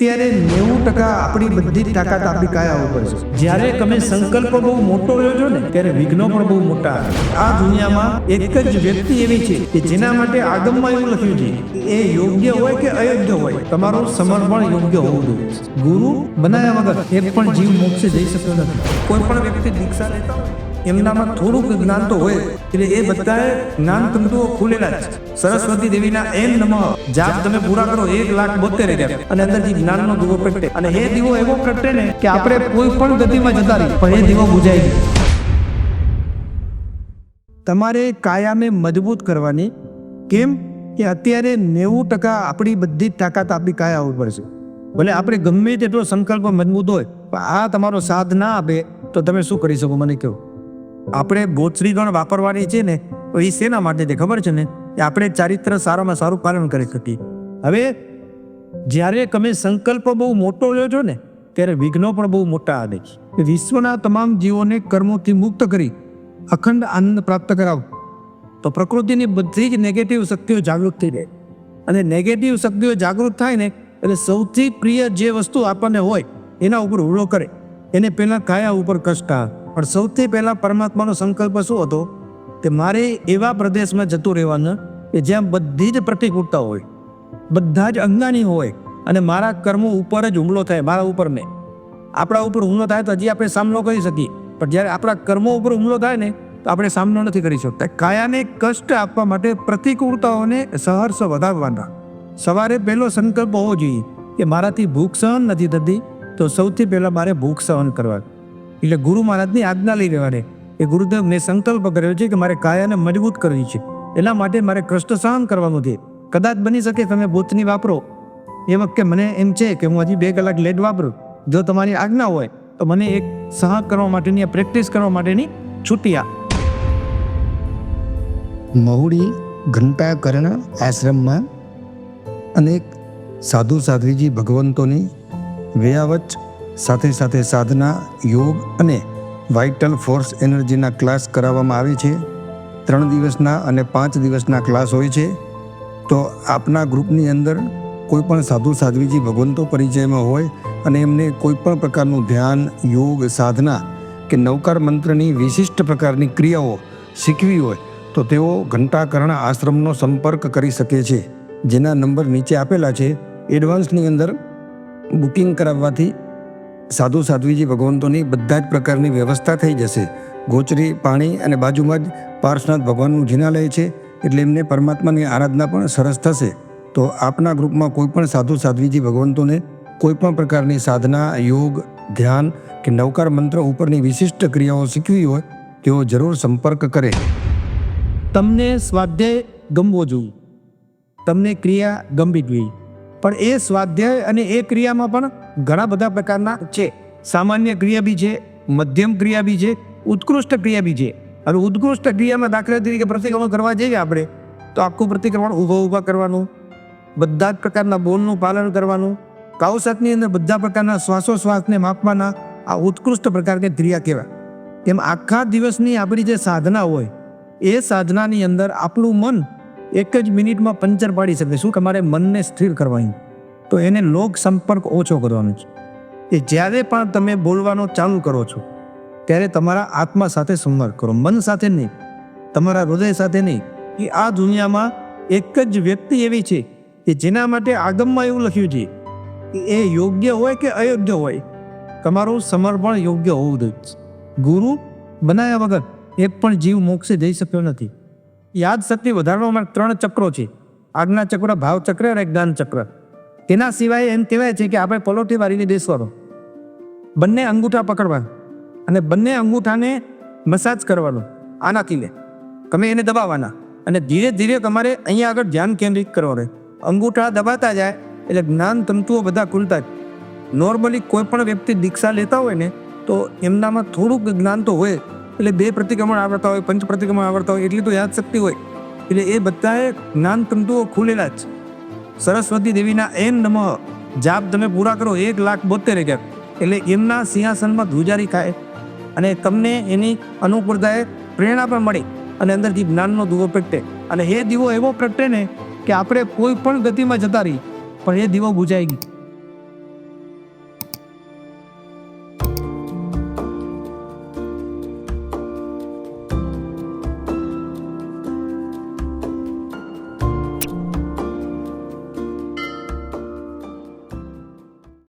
અત્યારે 90% આપણી બધી જ તાકાત આપણી કાયા ઉપર છે. જ્યારે તમે સંકલ્પ બહુ મોટો લ્યો છો ને ત્યારે વિઘ્નો પણ બહુ મોટા આવે. આ દુનિયામાં એક જ વ્યક્તિ એવી છે કે જેના માટે આગમમાં એવું લખ્યું છે એ યોગ્ય હોય કે અયોગ્ય હોય તમારું સમર્પણ યોગ્ય હોવું જોઈએ. ગુરુ બનાવ્યા વગર એક પણ જીવ મોક્ષે જઈ શકતો નથી. કોઈ પણ વ્યક્તિ દીક્ષા લેતા હોય એમનામાં થોડુંક જ્ઞાન તો હોય એટલે એ બધાએ જ્ઞાન તંતુઓ ખુલેલા છે. સરસ્વતી દેવીના એમ નમઃ જાપ તમે પૂરા કરો 1,72,000 અને અંદરથી જ્ઞાનનો દીવો પ્રગટે અને એ દીવો એવો પ્રગટે ને કે આપણે કોઈ પણ ગતિમાં જતા રહી પણ એ દીવો બુજાઈ જાય. તમારે કાયાને મજબૂત કરવાની. કેમ કે અત્યારે 90% આપણી બધી જ તાકાત આપણી કાયા ઉપર છે. ભલે આપણે ગમે તેટલો સંકલ્પ મજબૂત હોય પણ આ તમારો સાથ ના આપે તો તમે શું કરી શકો મને કહો. આપણે ગોચરી ગણ વાપરવાની છે ને તો એ શેના માટે છે ખબર છે ને કે આપણે ચારિત્ર સારામાં સારું પાલન કરી શકીએ. હવે જ્યારે તમે સંકલ્પ બહુ મોટો લ્યો છો ને ત્યારે વિઘ્નો પણ બહુ મોટા આવે છે. વિશ્વના તમામ જીવોને કર્મોથી મુક્ત કરી અખંડ આનંદ પ્રાપ્ત કરાવો તો પ્રકૃતિની બધી જ નેગેટિવ શક્તિઓ જાગૃત થઈ જાય અને નેગેટિવ શક્તિઓ જાગૃત થાય ને એટલે સૌથી પ્રિય જે વસ્તુ આપણને હોય એના ઉપર હુમલો કરે. એને પહેલાં કાયા ઉપર કષ્ટ આવે પણ સૌથી પહેલાં પરમાત્માનો સંકલ્પ શું હતો કે મારે એવા પ્રદેશમાં જતું રહેવાનું કે જ્યાં બધી જ પ્રતિકૂળતા હોય, બધા જ અજ્ઞાની હોય અને મારા કર્મો ઉપર જ હુમલો થાય. મારા ઉપર ને આપણા ઉપર હુમલો થાય તો હજી આપણે સામનો કરી શકીએ પણ જ્યારે આપણા કર્મો ઉપર હુમલો થાય ને તો આપણે સામનો નથી કરી શકતા. કાયાને કષ્ટ આપવા માટે પ્રતિકૂળતાઓને સહર્ષ વધારવાના. સવારે પહેલો સંકલ્પ હોવો જોઈએ કે મારાથી ભૂખ સહન નથી થતી તો સૌથી પહેલાં મારે ભૂખ સહન કરવાની. એટલે ગુરુ મહારાજની આજ્ઞા લઈ રહેવાની એ ગુરુદેવ મેં સંકલ્પ કર્યો છે કે મારે કાયાને મજબૂત કરવી છે. એના માટે મારે કષ્ટ સહન કરવાનું છે. કદાચ બની શકે તમે બોચની વાપરો એ વખતે મને એમ છે કે હું હજી 2 કલાક લેટ વાપરું. જો તમારી આજ્ઞા હોય તો મને એક સહન કરવા માટેની પ્રેક્ટિસ કરવા માટેની છૂટી આ. મહુડી ઘંટાકર્ણ આશ્રમમાં અનેક સાધુ સાધ્વીજી ભગવંતોની વ્યાવચ સાથે સાથે સાધના, યોગ અને વાઇટલ ફોર્સ એનર્જીના ક્લાસ કરાવવામાં આવે છે. 3 દિવસના અને 5 દિવસના ક્લાસ હોય છે. તો આપના ગ્રુપની અંદર કોઈ પણ સાધુ સાધ્વીજી ભગવંતો પરિચયમાં હોય અને એમને કોઈ પણ પ્રકારનું ધ્યાન, યોગ, સાધના કે નવકાર મંત્રની વિશિષ્ટ પ્રકારની ક્રિયાઓ શીખવી હોય તો તેઓ ઘંટાકર્ણ આશ્રમનો સંપર્ક કરી શકે છે. જેના નંબર નીચે આપેલા છે. એડવાન્સની અંદર બુકિંગ કરાવવાથી સાધુ સાધ્વીજી ભગવંતોની બધા જ પ્રકારની વ્યવસ્થા થઈ જશે. ગોચરી, પાણી અને બાજુમાં જ પાર્શ્વનાથ ભગવાનનું જિનાલય છે એટલે એમને પરમાત્માની આરાધના પણ સરસ થશે. તો આપના ગ્રુપમાં કોઈ પણ સાધુ સાધ્વીજી ભગવંતોને કોઈ પણ પ્રકારની સાધના, યોગ, ધ્યાન કે નવકાર મંત્ર ઉપરની વિશિષ્ટ ક્રિયાઓ શીખવી હોય તેઓ જરૂર સંપર્ક કરે. તમને સ્વાધ્યાય ગમવો જોઈએ, તમને ક્રિયા ગમવી જોઈએ પણ એ સ્વાધ્યાય અને એ ક્રિયામાં પણ ઘણા બધા પ્રકારના છે. સામાન્ય ક્રિયા બી છે, મધ્યમ ક્રિયા બી છે, ઉત્કૃષ્ટ ક્રિયા બી છે. હવે ઉત્કૃષ્ટ ક્રિયામાં દાખલા તરીકે પ્રતિક્રમણ કરવા જઈએ આપણે તો આખું પ્રતિક્રમણ ઊભા કરવાનું, બધા જ પ્રકારના બોલનું પાલન કરવાનું, કાવસતની અંદર બધા પ્રકારના શ્વાસોશ્વાસને માપવાના. આ ઉત્કૃષ્ટ પ્રકારની ક્રિયા કહેવાય. એમ આખા દિવસની આપણી જે સાધના હોય એ સાધનાની અંદર આપણું મન એક જ મિનિટમાં પંચર પાડી શકે. શું તમારે મનને સ્થિર કરવાની તો એને લોક સંપર્ક ઓછો કરવાનો છે. એ જ્યારે પણ તમે બોલવાનો ચાલુ કરો છો ત્યારે તમારા આત્મા સાથે સંવાદ કરો, મન સાથે નહીં, તમારા હૃદય સાથે નહીં. કે આ દુનિયામાં એક જ વ્યક્તિ એવી છે કે જેના માટે આગમમાં એવું લખ્યું છે કે એ યોગ્ય હોય કે અયોગ્ય હોય તમારું સમર્પણ યોગ્ય હોવું જોઈએ. ગુરુ બનાવ્યા વગર એક પણ જીવ મોક્ષે જઈ શક્યો નથી. યાદ શક્તિ વધારવા માટે 3 ચક્રો છે. આજ્ઞા ચક્ર, ભાવ ચક્ર અને જ્ઞાન ચક્ર. તેના સિવાય એમ કહેવાય છે કે આપણે પલોઠી વાળીને બેસવાનો, બંને અંગૂઠા પકડવા અને બંને અંગૂઠાને મસાજ કરવાનો. આનાથી લે તમે એને દબાવવાના અને ધીરે ધીરે તમારે અહીંયા આગળ ધ્યાન કેન્દ્રિત કરવાનું. અંગૂઠા દબાતા જાય એટલે જ્ઞાન તંતુઓ બધા ખુલતા જ. નોર્મલી કોઈ પણ વ્યક્તિ દીક્ષા લેતા હોય ને તો એમનામાં થોડુંક જ્ઞાન તો હોય એટલે 2 પ્રતિક્રમણ આવડતા હોય, 5 પ્રતિક્રમણ આવડતા હોય એટલી તો યાદશક્તિ હોય એટલે એ બધાએ જ્ઞાન તંતુઓ ખુલેલા જ. સરસ્વતી દેવીના એમ નમઃ જાપ તમે પૂરા કરો 1,72,000 એટલે એમના સિંહાસનમાં ધ્રુજારી થાય અને તમને એની અનુકૂળતાએ પ્રેરણા પણ મળી અને અંદરથી જ્ઞાનનો દીવો પ્રગટે અને એ દીવો એવો પ્રગટે ને કે આપણે કોઈ પણ ગતિમાં જતા રહી પણ એ દીવો બુજાઈ ગઈ.